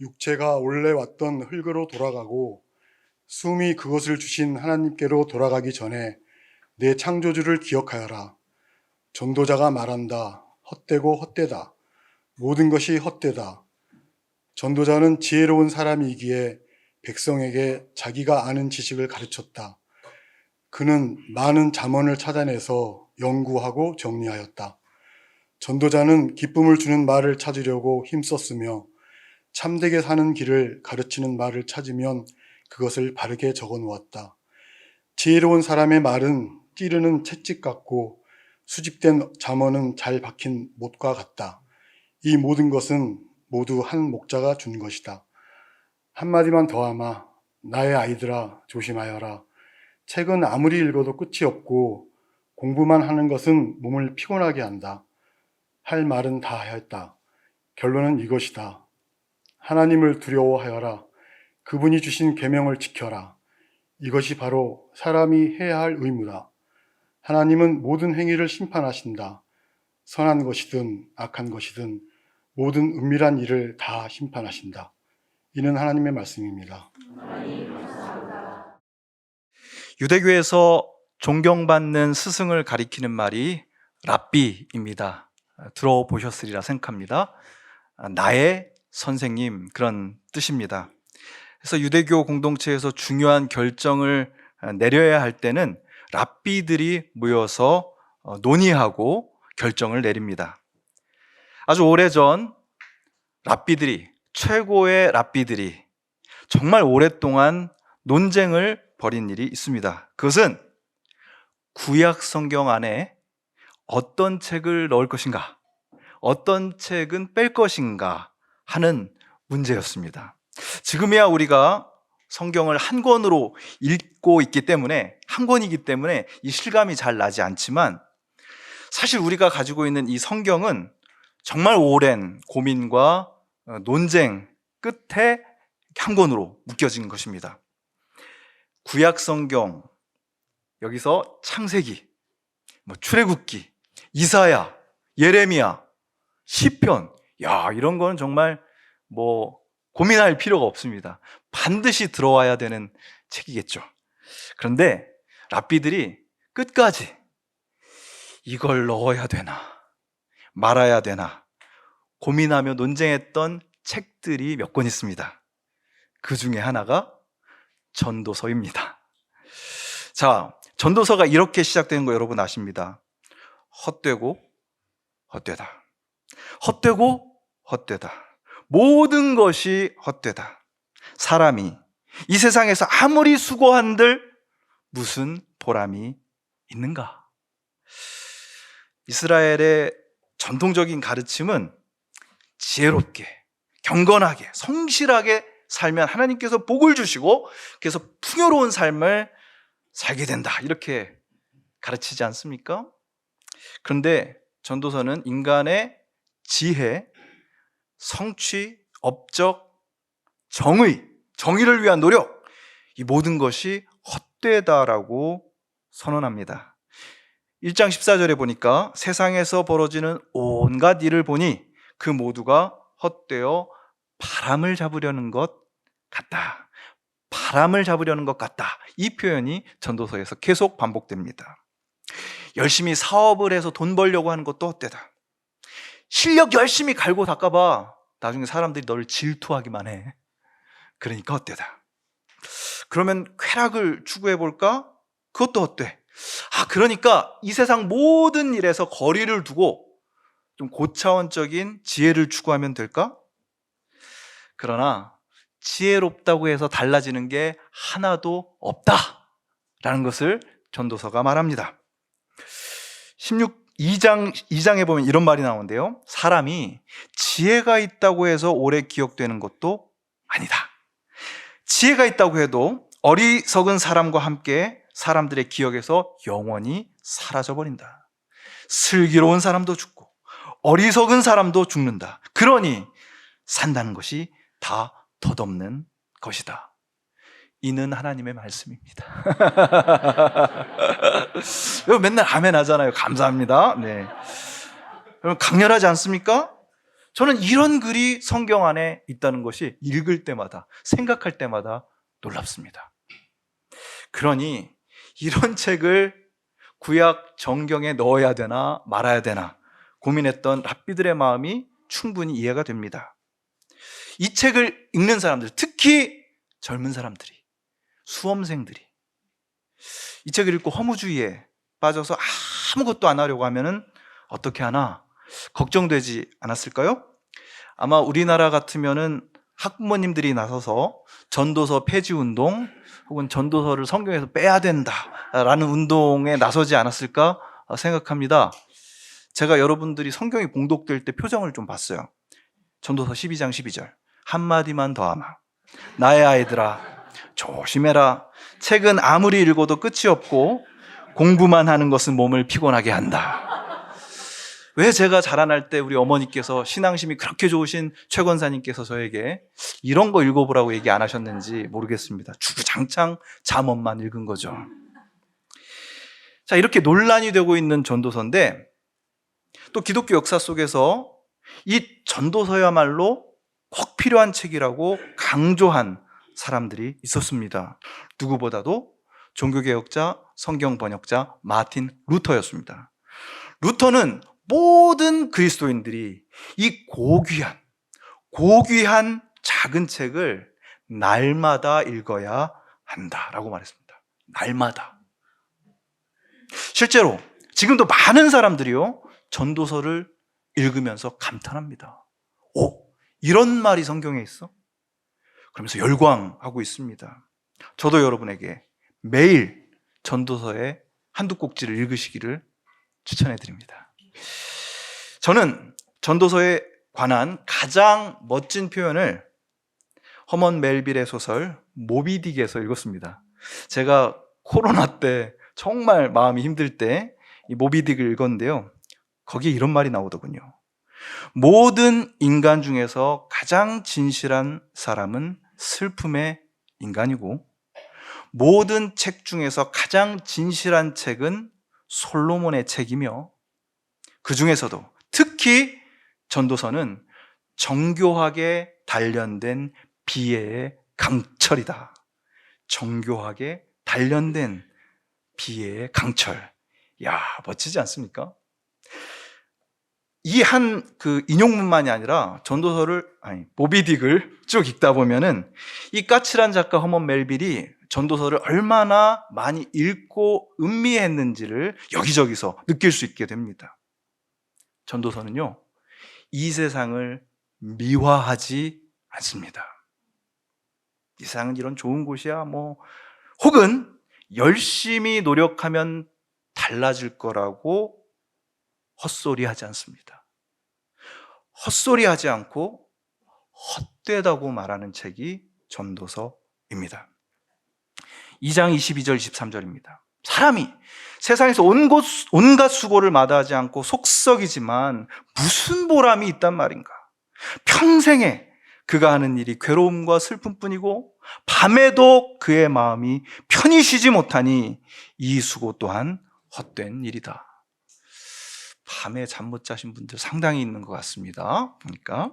육체가 원래 왔던 흙으로 돌아가고 숨이 그것을 주신 하나님께로 돌아가기 전에 내 창조주를 기억하여라. 전도자가 말한다. 헛되고 헛되다. 모든 것이 헛되다. 전도자는 지혜로운 사람이기에 백성에게 자기가 아는 지식을 가르쳤다. 그는 많은 잠언을 찾아내서 연구하고 정리하였다. 전도자는 기쁨을 주는 말을 찾으려고 힘썼으며 참되게 사는 길을 가르치는 말을 찾으면 그것을 바르게 적어 놓았다. 지혜로운 사람의 말은 찌르는 채찍 같고 수집된 잠언은 잘 박힌 못과 같다. 이 모든 것은 모두 한 목자가 준 것이다. 한마디만 더하마. 나의 아이들아 조심하여라. 책은 아무리 읽어도 끝이 없고 공부만 하는 것은 몸을 피곤하게 한다. 할 말은 다 하였다. 결론은 이것이다. 하나님을 두려워하여라. 그분이 주신 계명을 지켜라. 이것이 바로 사람이 해야 할 의무다. 하나님은 모든 행위를 심판하신다. 선한 것이든 악한 것이든 모든 은밀한 일을 다 심판하신다. 이는 하나님의 말씀입니다. 유대교에서 존경받는 스승을 가리키는 말이 랍비입니다. 들어보셨으리라 생각합니다. 나의 선생님, 그런 뜻입니다. 그래서 유대교 공동체에서 중요한 결정을 내려야 할 때는 랍비들이 모여서 논의하고 결정을 내립니다. 아주 오래전 랍비들이, 최고의 랍비들이 정말 오랫동안 논쟁을 벌인 일이 있습니다. 그것은 구약 성경 안에 어떤 책을 넣을 것인가, 어떤 책은 뺄 것인가 하는 문제였습니다. 지금이야 우리가 성경을 한 권으로 읽고 있기 때문에, 한 권이기 때문에 이 실감이 잘 나지 않지만, 사실 우리가 가지고 있는 이 성경은 정말 오랜 고민과 논쟁 끝에 한 권으로 묶여진 것입니다. 구약 성경, 여기서 창세기, 출애굽기, 이사야, 예레미야, 시편, 이런 거는 정말 고민할 필요가 없습니다. 반드시 들어와야 되는 책이겠죠. 그런데 랍비들이 끝까지 이걸 넣어야 되나 말아야 되나 고민하며 논쟁했던 책들이 몇 권 있습니다. 그 중에 하나가 전도서입니다. 자, 전도서가 이렇게 시작되는 거 여러분 아십니다. 헛되고 헛되다. 헛되고 헛되다. 모든 것이 헛되다. 사람이 이 세상에서 아무리 수고한들 무슨 보람이 있는가? 이스라엘의 전통적인 가르침은 지혜롭게, 경건하게, 성실하게 살면 하나님께서 복을 주시고 그래서 풍요로운 삶을 살게 된다, 이렇게 가르치지 않습니까? 그런데 전도서는 인간의 지혜, 성취, 업적, 정의를 위한 노력, 이 모든 것이 헛되다라고 선언합니다. 1장 14절에 보니까 세상에서 벌어지는 온갖 일을 보니 그 모두가 헛되어 바람을 잡으려는 것 같다. 바람을 잡으려는 것 같다. 이 표현이 전도서에서 계속 반복됩니다. 열심히 사업을 해서 돈 벌려고 하는 것도 헛되다. 실력 열심히 갈고 닦아봐. 나중에 사람들이 너를 질투하기만 해. 그러니까 헛되다. 그러면 쾌락을 추구해볼까? 그것도 헛돼. 그러니까 이 세상 모든 일에서 거리를 두고 좀 고차원적인 지혜를 추구하면 될까? 그러나 지혜롭다고 해서 달라지는 게 하나도 없다라는 것을 전도서가 말합니다. 2장에 보면 이런 말이 나오는데요. 사람이 지혜가 있다고 해서 오래 기억되는 것도 아니다. 지혜가 있다고 해도 어리석은 사람과 함께 사람들의 기억에서 영원히 사라져버린다. 슬기로운 사람도 죽고 어리석은 사람도 죽는다. 그러니 산다는 것이 다 덧없는 것이다. 이는 하나님의 말씀입니다. 맨날 아멘 하잖아요. 감사합니다. 네. 여러분 강렬하지 않습니까? 저는 이런 글이 성경 안에 있다는 것이 읽을 때마다, 생각할 때마다 놀랍습니다. 그러니 이런 책을 구약 정경에 넣어야 되나 말아야 되나 고민했던 랍비들의 마음이 충분히 이해가 됩니다. 이 책을 읽는 사람들, 특히 젊은 사람들이, 수험생들이 이 책을 읽고 허무주의에 빠져서 아무것도 안 하려고 하면은 어떻게 하나 걱정되지 않았을까요? 아마 우리나라 같으면은 학부모님들이 나서서 전도서 폐지 운동 혹은 전도서를 성경에서 빼야 된다라는 운동에 나서지 않았을까 생각합니다. 제가 여러분들이 성경이 봉독될 때 표정을 좀 봤어요. 전도서 12장 12절 한마디만 더하마 나의 아이들아 조심해라. 책은 아무리 읽어도 끝이 없고 공부만 하는 것은 몸을 피곤하게 한다. 왜 제가 자라날 때 우리 어머니께서 신앙심이 그렇게 좋으신 최 권사님께서 저에게 이런 거 읽어보라고 얘기 안 하셨는지 모르겠습니다. 주구장창 잠언만 읽은 거죠. 자, 이렇게 논란이 되고 있는 전도서인데 또 기독교 역사 속에서 이 전도서야말로 꼭 필요한 책이라고 강조한 사람들이 있었습니다. 누구보다도 종교개혁자, 성경번역자 마틴 루터였습니다. 루터는 모든 그리스도인들이 이 고귀한 작은 책을 날마다 읽어야 한다라고 말했습니다. 날마다. 실제로 지금도 많은 사람들이요 전도서를 읽으면서 감탄합니다. 오, 이런 말이 성경에 있어? 그러면서 열광하고 있습니다. 저도 여러분에게 매일 전도서의 한두 꼭지를 읽으시기를 추천해 드립니다. 저는 전도서에 관한 가장 멋진 표현을 허먼 멜빌의 소설 모비딕에서 읽었습니다. 제가 코로나 때 정말 마음이 힘들 때 이 모비딕을 읽었는데요. 거기에 이런 말이 나오더군요. 모든 인간 중에서 가장 진실한 사람은 슬픔의 인간이고 모든 책 중에서 가장 진실한 책은 솔로몬의 책이며 그 중에서도 특히 전도서는 정교하게 단련된 비애의 강철이다. 정교하게 단련된 비애의 강철. 야, 멋지지 않습니까? 이 한 그 인용문만이 아니라 모비딕을 쭉 읽다 보면은 이 까칠한 작가 허먼 멜빌이 전도서를 얼마나 많이 읽고 음미했는지를 여기저기서 느낄 수 있게 됩니다. 전도서는요, 이 세상을 미화하지 않습니다. 이 세상은 이런 좋은 곳이야, 혹은 열심히 노력하면 달라질 거라고 헛소리 하지 않습니다. 헛소리 하지 않고 헛되다고 말하는 책이 전도서입니다. 2장 22절 23절입니다. 사람이 세상에서 온갖 수고를 마다하지 않고 속썩이지만 무슨 보람이 있단 말인가? 평생에 그가 하는 일이 괴로움과 슬픔뿐이고 밤에도 그의 마음이 편히 쉬지 못하니 이 수고 또한 헛된 일이다. 밤에 잠 못 자신 분들 상당히 있는 것 같습니다. 보니까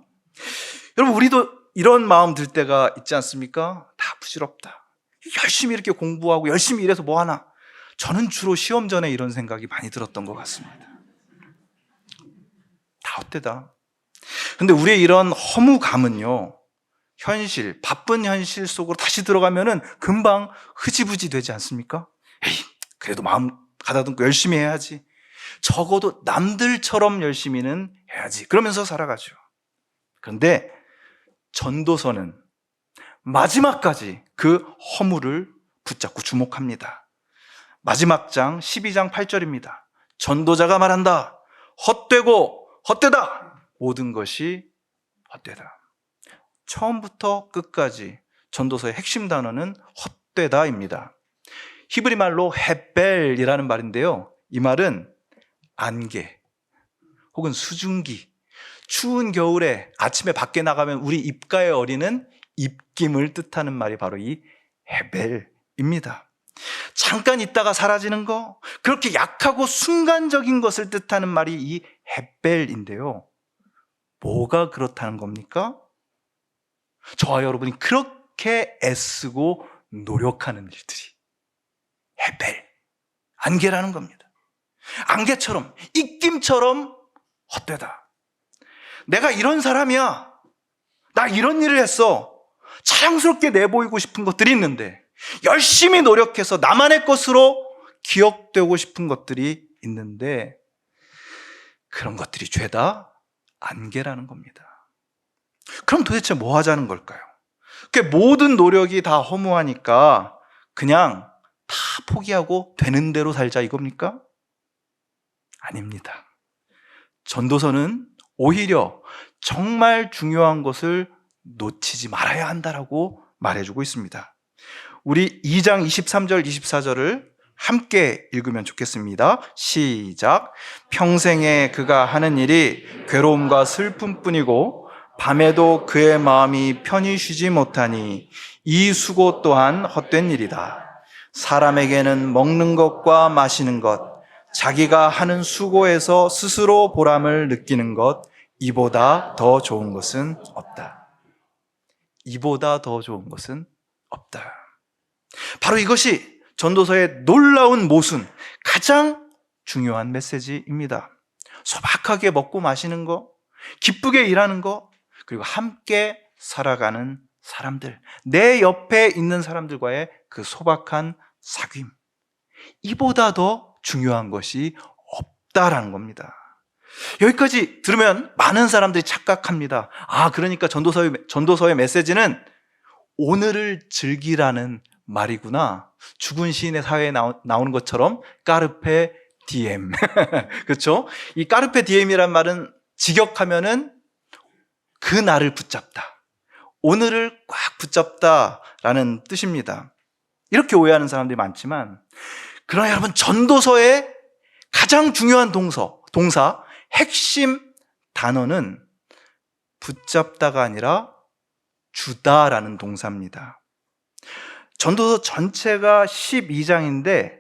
여러분, 우리도 이런 마음 들 때가 있지 않습니까? 다 부질없다. 열심히 이렇게 공부하고 열심히 일해서 뭐 하나? 저는 주로 시험 전에 이런 생각이 많이 들었던 것 같습니다. 다 헛되다. 근데 우리의 이런 허무감은요, 바쁜 현실 속으로 다시 들어가면은 금방 흐지부지 되지 않습니까? 에이, 그래도 마음 가다듬고 열심히 해야지. 적어도 남들처럼 열심히는 해야지. 그러면서 살아가죠. 그런데 전도서는 마지막까지 그 허물을 붙잡고 주목합니다. 마지막 장 12장 8절입니다. 전도자가 말한다. 헛되고 헛되다. 모든 것이 헛되다. 처음부터 끝까지 전도서의 핵심 단어는 헛되다입니다. 히브리 말로 헤벨이라는 말인데요. 이 말은 안개 혹은 수증기, 추운 겨울에 아침에 밖에 나가면 우리 입가에 어리는 입김을 뜻하는 말이 바로 이 헤벨입니다. 잠깐 있다가 사라지는 거, 그렇게 약하고 순간적인 것을 뜻하는 말이 이 헤벨인데요. 뭐가 그렇다는 겁니까? 저와 여러분이 그렇게 애쓰고 노력하는 일들이 헤벨, 안개라는 겁니다. 안개처럼, 입김처럼 헛되다. 내가 이런 사람이야. 나 이런 일을 했어. 자랑스럽게 내보이고 싶은 것들이 있는데, 열심히 노력해서 나만의 것으로 기억되고 싶은 것들이 있는데, 그런 것들이 죄다, 안개라는 겁니다. 그럼 도대체 뭐 하자는 걸까요? 그 모든 노력이 다 허무하니까 그냥 다 포기하고 되는 대로 살자 이겁니까? 아닙니다. 전도서는 오히려 정말 중요한 것을 놓치지 말아야 한다라고 말해주고 있습니다. 우리 2장 23절, 24절을 함께 읽으면 좋겠습니다. 시작. 평생에 그가 하는 일이 괴로움과 슬픔뿐이고 밤에도 그의 마음이 편히 쉬지 못하니 이 수고 또한 헛된 일이다. 사람에게는 먹는 것과 마시는 것, 자기가 하는 수고에서 스스로 보람을 느끼는 것, 이보다 더 좋은 것은 없다. 이보다 더 좋은 것은 없다. 바로 이것이 전도서의 놀라운 모순, 가장 중요한 메시지입니다. 소박하게 먹고 마시는 거, 기쁘게 일하는 거, 그리고 함께 살아가는 사람들, 내 옆에 있는 사람들과의 그 소박한 사귐, 이보다 더 중요한 것이 없다라는 겁니다. 여기까지 들으면 많은 사람들이 착각합니다. 그러니까 전도서의 메시지는 오늘을 즐기라는 말이구나. 죽은 시인의 사회에 나오는 것처럼 까르페 디엠. 그렇죠? 이 까르페 디엠이란 말은 직역하면은 그 날을 붙잡다, 오늘을 꽉 붙잡다라는 뜻입니다. 이렇게 오해하는 사람들이 많지만, 그러나 여러분, 전도서의 가장 중요한 동사, 핵심 단어는 붙잡다가 아니라 주다라는 동사입니다. 전도서 전체가 12장인데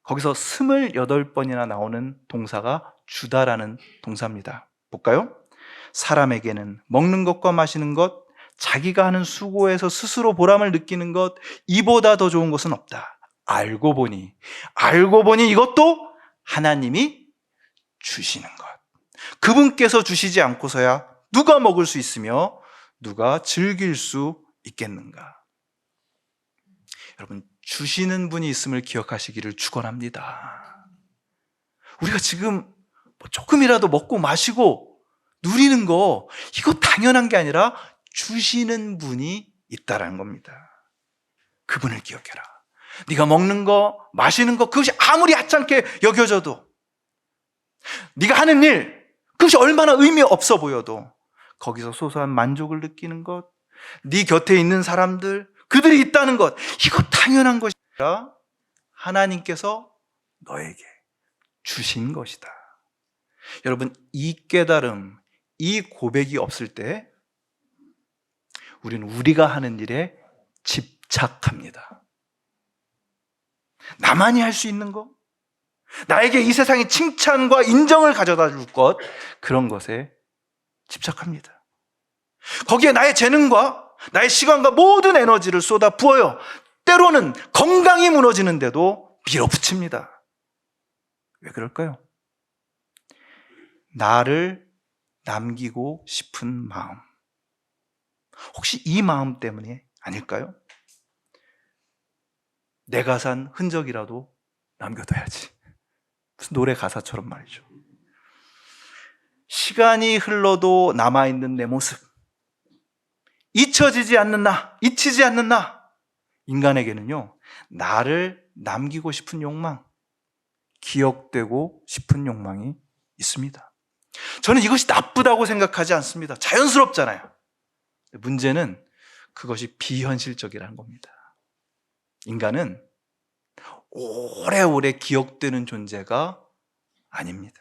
거기서 28번이나 나오는 동사가 주다라는 동사입니다. 볼까요? 사람에게는 먹는 것과 마시는 것, 자기가 하는 수고에서 스스로 보람을 느끼는 것, 이보다 더 좋은 것은 없다. 알고 보니 이것도 하나님이 주시는 것. 그분께서 주시지 않고서야 누가 먹을 수 있으며 누가 즐길 수 있겠는가? 여러분, 주시는 분이 있음을 기억하시기를 축원합니다. 우리가 지금 조금이라도 먹고 마시고 누리는 거, 이거 당연한 게 아니라 주시는 분이 있다라는 겁니다. 그분을 기억해라. 네가 먹는 거, 마시는 거, 그것이 아무리 하찮게 여겨져도, 네가 하는 일, 그것이 얼마나 의미 없어 보여도 거기서 소소한 만족을 느끼는 것, 네 곁에 있는 사람들, 그들이 있다는 것, 이거 당연한 것이 아니라 하나님께서 너에게 주신 것이다. 여러분, 이 깨달음, 이 고백이 없을 때 우리는 우리가 하는 일에 집착합니다. 나만이 할 수 있는 것, 나에게 이 세상이 칭찬과 인정을 가져다 줄 것, 그런 것에 집착합니다. 거기에 나의 재능과 나의 시간과 모든 에너지를 쏟아 부어요. 때로는 건강이 무너지는데도 밀어붙입니다. 왜 그럴까요? 나를 남기고 싶은 마음, 혹시 이 마음 때문이 아닐까요? 내가 산 흔적이라도 남겨둬야지. 무슨 노래 가사처럼 말이죠. 시간이 흘러도 남아있는 내 모습, 잊히지 않는 나. 인간에게는요, 나를 남기고 싶은 욕망, 기억되고 싶은 욕망이 있습니다. 저는 이것이 나쁘다고 생각하지 않습니다. 자연스럽잖아요. 문제는 그것이 비현실적이라는 겁니다. 인간은 오래오래 기억되는 존재가 아닙니다.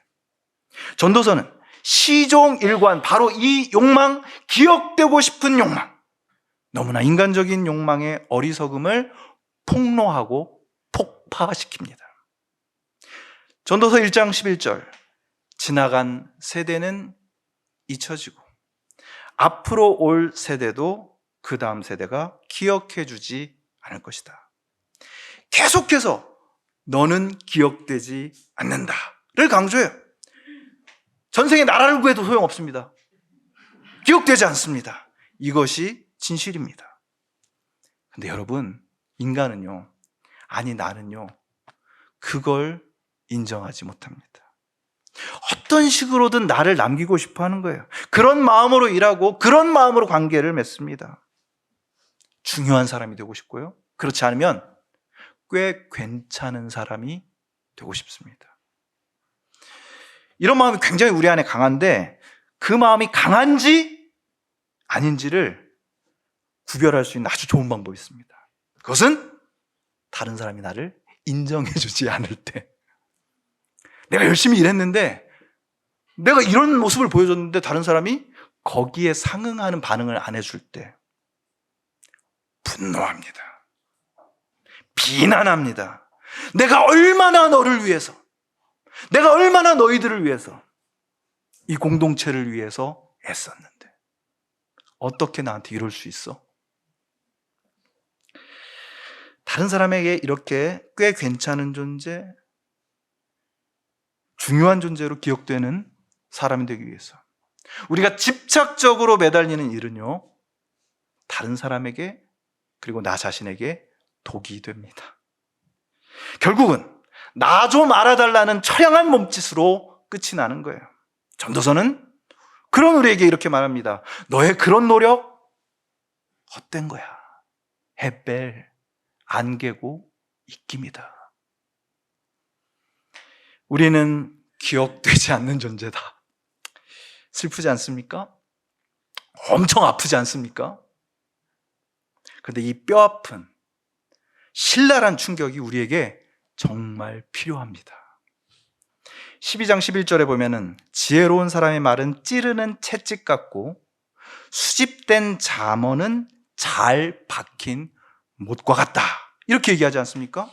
전도서는 시종일관 바로 이 욕망, 기억되고 싶은 욕망, 너무나 인간적인 욕망의 어리석음을 폭로하고 폭파시킵니다. 전도서 1장 11절, 지나간 세대는 잊혀지고 앞으로 올 세대도 그 다음 세대가 기억해 주지 않을 것이다. 계속해서 너는 기억되지 않는다를 강조해요. 전생에 나라를 구해도 소용없습니다. 기억되지 않습니다. 이것이 진실입니다. 근데 여러분, 인간은요, 아니 나는요, 그걸 인정하지 못합니다. 어떤 식으로든 나를 남기고 싶어 하는 거예요. 그런 마음으로 일하고 그런 마음으로 관계를 맺습니다. 중요한 사람이 되고 싶고요. 그렇지 않으면 꽤 괜찮은 사람이 되고 싶습니다. 이런 마음이 굉장히 우리 안에 강한데 그 마음이 강한지 아닌지를 구별할 수 있는 아주 좋은 방법이 있습니다. 그것은 다른 사람이 나를 인정해 주지 않을 때, 내가 열심히 일했는데 내가 이런 모습을 보여줬는데 다른 사람이 거기에 상응하는 반응을 안 해줄 때 분노합니다. 비난합니다. 내가 얼마나 너를 위해서, 내가 얼마나 너희들을 위해서, 이 공동체를 위해서 애썼는데 어떻게 나한테 이럴 수 있어? 다른 사람에게 이렇게 꽤 괜찮은 존재, 중요한 존재로 기억되는 사람이 되기 위해서 우리가 집착적으로 매달리는 일은요, 다른 사람에게 그리고 나 자신에게 독이 됩니다. 결국은 나 좀 알아달라는 처량한 몸짓으로 끝이 나는 거예요. 전도서는 그런 우리에게 이렇게 말합니다. 너의 그런 노력 헛된 거야. 햇벨 안개고 입김이다. 우리는 기억되지 않는 존재다. 슬프지 않습니까? 엄청 아프지 않습니까? 그런데 이 뼈아픈 신랄한 충격이 우리에게 정말 필요합니다. 12장 11절에 보면은 지혜로운 사람의 말은 찌르는 채찍 같고 수집된 잠언은 잘 박힌 못과 같다. 이렇게 얘기하지 않습니까?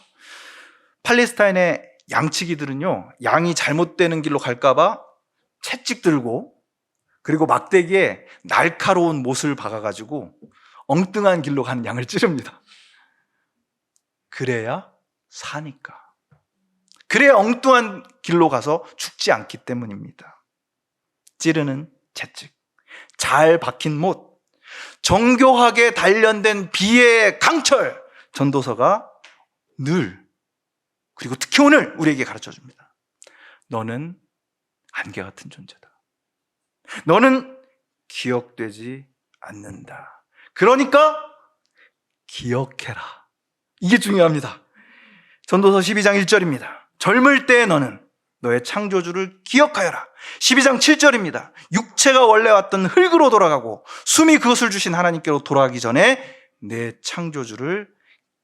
팔레스타인의 양치기들은요, 양이 잘못되는 길로 갈까봐 채찍 들고 그리고 막대기에 날카로운 못을 박아가지고 엉뚱한 길로 가는 양을 찌릅니다. 그래야 사니까. 그래야 엉뚱한 길로 가서 죽지 않기 때문입니다. 찌르는 채찍, 잘 박힌 못, 정교하게 단련된 비의 강철, 전도서가 늘, 그리고 특히 오늘 우리에게 가르쳐 줍니다. 너는 안개 같은 존재다. 너는 기억되지 않는다. 그러니까 기억해라. 이게 중요합니다. 전도서 12장 1절입니다. 젊을 때에 너는 너의 창조주를 기억하여라. 12장 7절입니다. 육체가 원래 왔던 흙으로 돌아가고 숨이 그것을 주신 하나님께로 돌아가기 전에 내 창조주를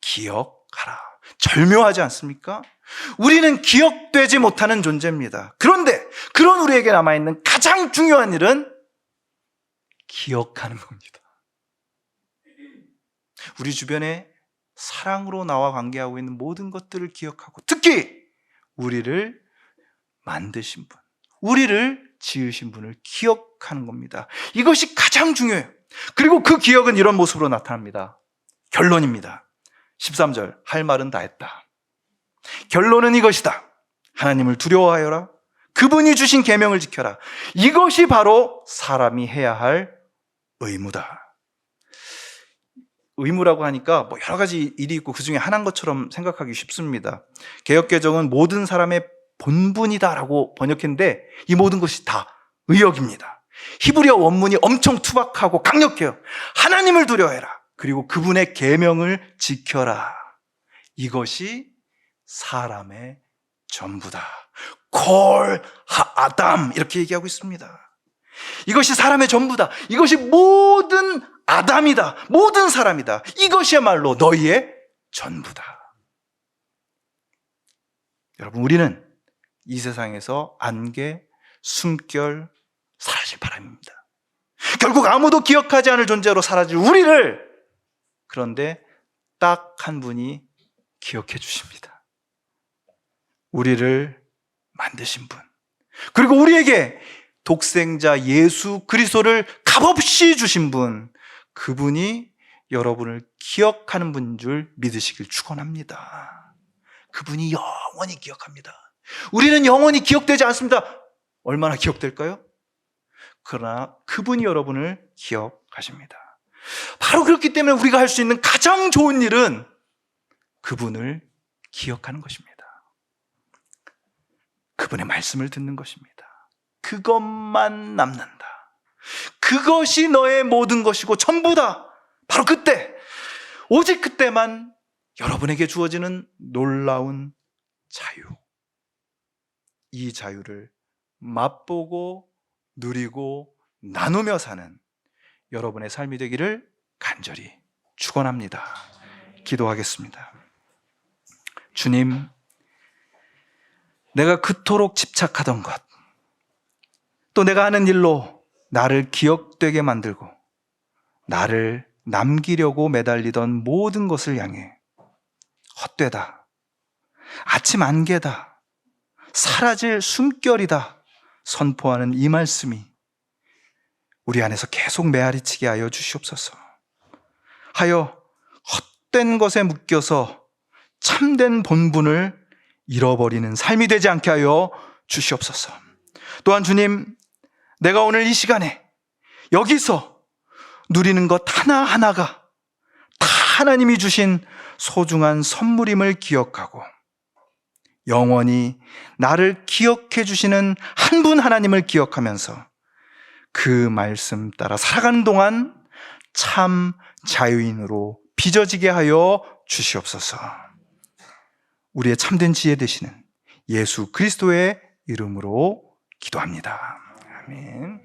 기억하라. 절묘하지 않습니까? 우리는 기억되지 못하는 존재입니다. 그런데 그런 우리에게 남아있는 가장 중요한 일은 기억하는 겁니다. 우리 주변에 사랑으로 나와 관계하고 있는 모든 것들을 기억하고 특히 우리를 만드신 분, 우리를 지으신 분을 기억하는 겁니다. 이것이 가장 중요해요. 그리고 그 기억은 이런 모습으로 나타납니다. 결론입니다. 13절, 할 말은 다 했다. 결론은 이것이다. 하나님을 두려워하여라. 그분이 주신 계명을 지켜라. 이것이 바로 사람이 해야 할 의무다. 의무라고 하니까 뭐 여러 가지 일이 있고 그 중에 하나인 것처럼 생각하기 쉽습니다. 개역개정은 모든 사람의 본분이다라고 번역했는데 이 모든 것이 다 의역입니다. 히브리어 원문이 엄청 투박하고 강력해요. 하나님을 두려워해라. 그리고 그분의 계명을 지켜라. 이것이 사람의 전부다. 콜 하아담 이렇게 얘기하고 있습니다. 이것이 사람의 전부다. 이것이 모든 아담이다. 모든 사람이다. 이것이야말로 너희의 전부다. 여러분, 우리는 이 세상에서 안개, 숨결, 사라질 바람입니다. 결국 아무도 기억하지 않을 존재로 사라질 우리를, 그런데 딱 한 분이 기억해 주십니다. 우리를 만드신 분. 그리고 우리에게 독생자 예수 그리스도를 값없이 주신 분, 그분이 여러분을 기억하는 분인 줄 믿으시길 축원합니다. 그분이 영원히 기억합니다. 우리는 영원히 기억되지 않습니다. 얼마나 기억될까요? 그러나 그분이 여러분을 기억하십니다. 바로 그렇기 때문에 우리가 할 수 있는 가장 좋은 일은 그분을 기억하는 것입니다. 그분의 말씀을 듣는 것입니다. 그것만 남는다. 그것이 너의 모든 것이고 전부다. 바로 그때, 오직 그때만 여러분에게 주어지는 놀라운 자유. 이 자유를 맛보고 누리고 나누며 사는 여러분의 삶이 되기를 간절히 축원합니다. 기도하겠습니다. 주님, 내가 그토록 집착하던 것, 또 내가 하는 일로 나를 기억되게 만들고 나를 남기려고 매달리던 모든 것을 향해 헛되다, 아침 안개다, 사라질 숨결이다 선포하는 이 말씀이 우리 안에서 계속 메아리치게 하여 주시옵소서. 하여 헛된 것에 묶여서 참된 본분을 잃어버리는 삶이 되지 않게 하여 주시옵소서. 또한 주님, 내가 오늘 이 시간에 여기서 누리는 것 하나하나가 다 하나님이 주신 소중한 선물임을 기억하고 영원히 나를 기억해 주시는 한 분 하나님을 기억하면서 그 말씀 따라 살아가는 동안 참 자유인으로 빚어지게 하여 주시옵소서. 우리의 참된 지혜 되시는 예수 그리스도의 이름으로 기도합니다. 아멘.